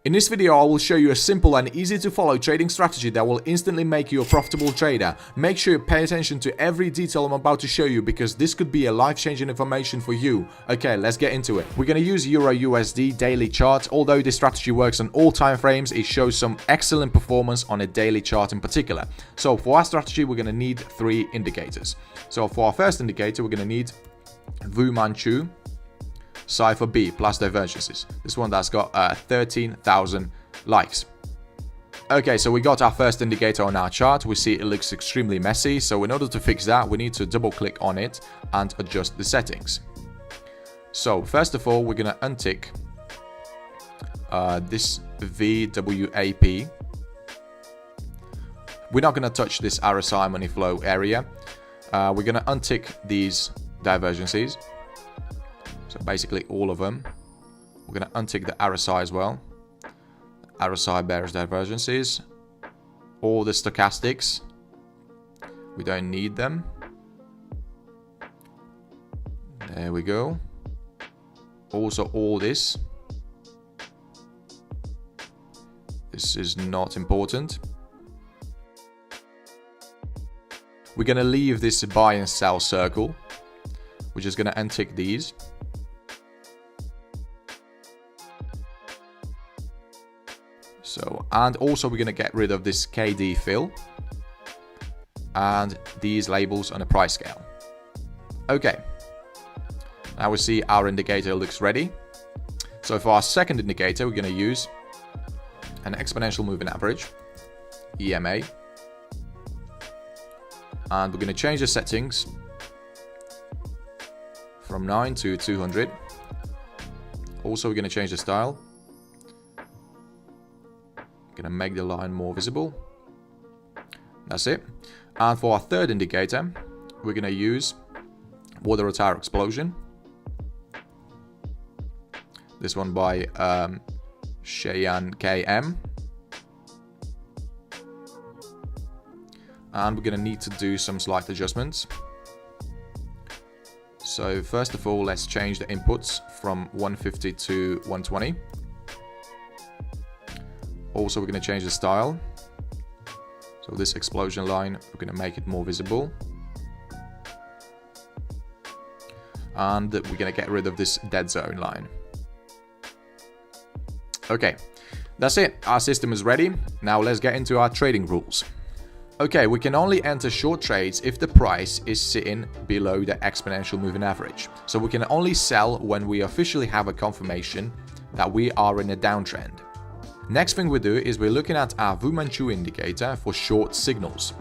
In this video, I will show you a simple and easy to follow trading strategy that will instantly make you a profitable trader. Make sure you pay attention to every detail I'm about to show you because this could be a life-changing information for you. Okay, let's get into it. We're going to use Euro USD daily chart. Although this strategy works on all time frames, it shows some excellent performance on a daily chart in particular. So for our strategy, we're going to need 3 indicators. So for our first indicator, we're going to need Vumanchu Cipher B plus divergences. This one that's got 13,000 likes. Okay, so we got our first indicator on our chart. We see it looks extremely messy. So in order to fix that, we need to double click on it and adjust the settings. So first of all, we're going to untick this VWAP. We're not going to touch this RSI money flow area. We're going to untick these divergences. So basically all of them. We're going to untick the RSI as well. RSI bearish divergences. All the stochastics. We don't need them. There we go. Also all this. This is not important. We're going to leave this buy and sell circle. We're just going to untick these. So, and also we're going to get rid of this KD fill and these labels on a price scale. Okay, now we see our indicator looks ready. So for our second indicator, we're going to use an exponential moving average, EMA, and we're going to change the settings from 9 to 200. Also, we're going to change the style. Gonna make the line more visible. That's it. And for our third indicator, we're gonna use water tower explosion. This one by Cheyenne KM. And we're gonna need to do some slight adjustments. So first of all, let's change the inputs from 150 to 120. Also, we're going to change the style. So this explosion line, we're going to make it more visible. And we're going to get rid of this dead zone line. Okay, that's it. Our system is ready. Now let's get into our trading rules. Okay, we can only enter short trades if the price is sitting below the exponential moving average. So we can only sell when we officially have a confirmation that we are in a downtrend. Next thing we do is we're looking at our Vumanchu indicator for short signals.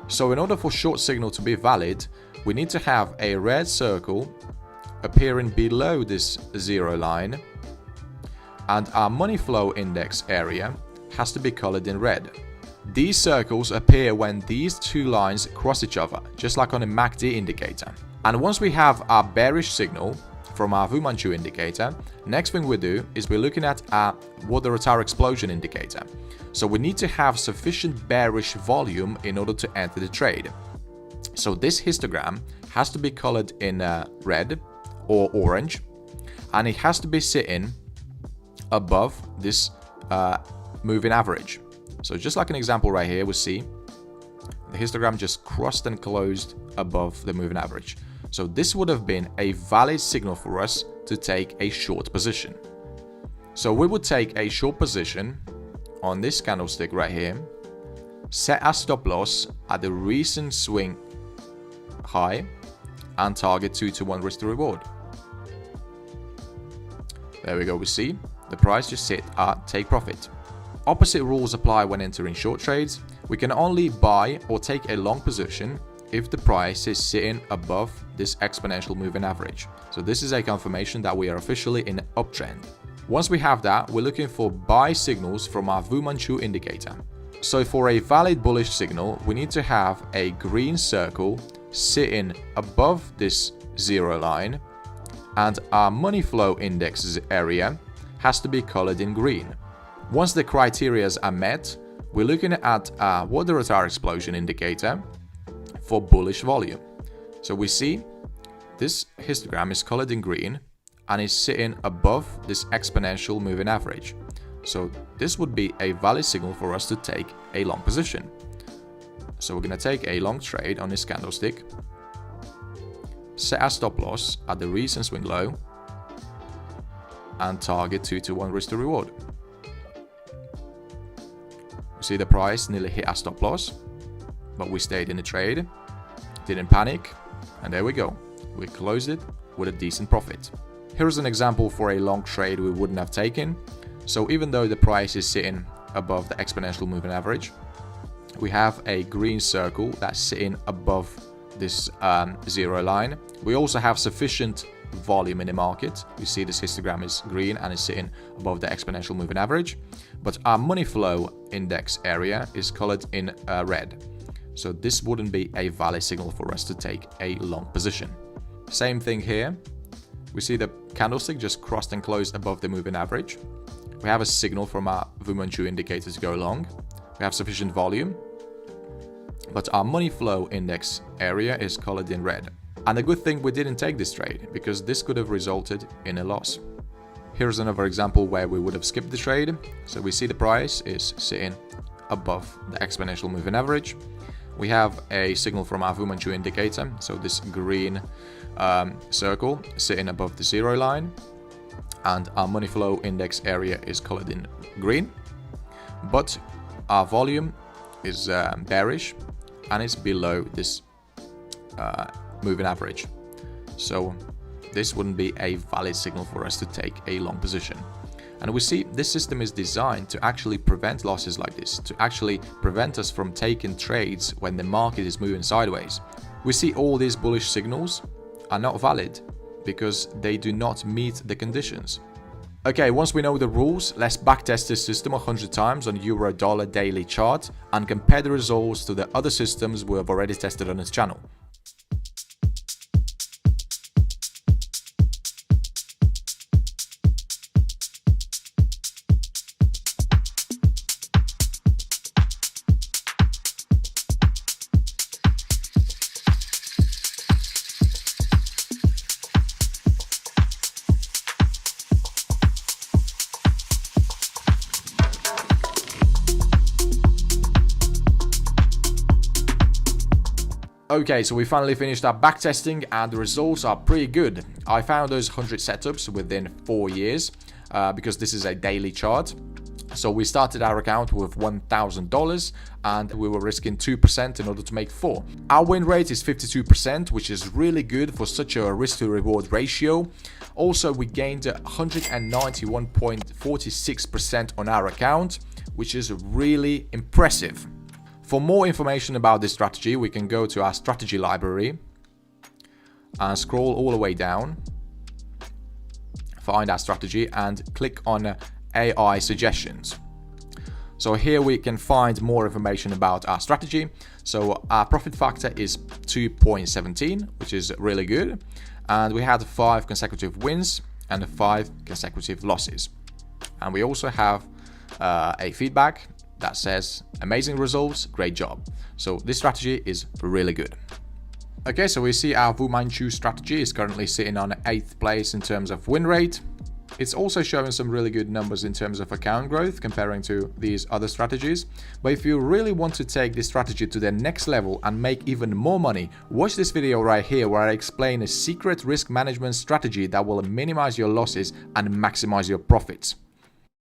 So in order for short signal to be valid, we need to have a red circle appearing below this zero line, and our money flow index area has to be colored in red. These circles appear when these two lines cross each other, just like on a MACD indicator. And once we have our bearish signal from our Vumanchu indicator, next thing we do is we're looking at our water tower explosion indicator. So we need to have sufficient bearish volume in order to enter the trade. So this histogram has to be colored in red or orange, and it has to be sitting above this moving average. So just like an example right here, we see the histogram just crossed and closed above the moving average. So this would have been a valid signal for us to take a short position. So we would take a short position on this candlestick right here, set our stop loss at the recent swing high, and target 2-to-1 risk to reward. There we go, we see the price just sit at take profit. Opposite rules apply when entering short trades. We can only buy or take a long position if the price is sitting above this exponential moving average. So this is a confirmation that we are officially in an uptrend. Once we have that, we're looking for buy signals from our Vumanchu indicator. So for a valid bullish signal, we need to have a green circle sitting above this zero line, and our money flow index area has to be colored in green. Once the criteria are met, we're looking at our water tower explosion indicator for bullish volume. So we see this histogram is colored in green and is sitting above this exponential moving average. So this would be a valid signal for us to take a long position. So we're going to take a long trade on this candlestick, set our stop loss at the recent swing low, and target 2 to 1 risk to reward. We see the price nearly hit our stop loss, but we stayed in the trade, didn't panic, and there we go. We closed it with a decent profit. Here's an example for a long trade we wouldn't have taken. So even though the price is sitting above the exponential moving average, we have a green circle that's sitting above this zero line. We also have sufficient volume in the market. We see this histogram is green and is sitting above the exponential moving average, but our money flow index area is colored in red. So this wouldn't be a valid signal for us to take a long position. Same thing here. We see the candlestick just crossed and closed above the moving average. We have a signal from our Vumanchu indicator to go long. We have sufficient volume, but our money flow index area is colored in red. And a good thing we didn't take this trade, because this could have resulted in a loss. Here's another example where we would have skipped the trade. So we see the price is sitting above the exponential moving average. We have a signal from our Vumanchu indicator, so this green circle sitting above the zero line, and our money flow index area is colored in green, but our volume is bearish and it's below this moving average. So this wouldn't be a valid signal for us to take a long position. And we see this system is designed to actually prevent losses like this, to actually prevent us from taking trades when the market is moving sideways. We see all these bullish signals are not valid because they do not meet the conditions. Okay, once we know the rules, let's backtest this system 100 times on Euro-Dollar daily chart and compare the results to the other systems we have already tested on this channel. Okay, so we finally finished our backtesting and the results are pretty good. I found those 100 setups within 4 years because this is a daily chart. So we started our account with $1,000 and we were risking 2% in order to make 4. Our win rate is 52%, which is really good for such a risk to reward ratio. Also, we gained 191.46% on our account, which is really impressive. For more information about this strategy, we can go to our strategy library and scroll all the way down, find our strategy and click on AI suggestions. So here we can find more information about our strategy. So our profit factor is 2.17, which is really good. And we had 5 consecutive wins and 5 consecutive losses. And we also have a feedback that says amazing results, great job. So this strategy is really good. Okay, so we see our Vumanchu strategy is currently sitting on 8th place in terms of win rate. It's also showing some really good numbers in terms of account growth comparing to these other strategies. But if you really want to take this strategy to the next level and make even more money, watch this video right here where I explain a secret risk management strategy that will minimize your losses and maximize your profits.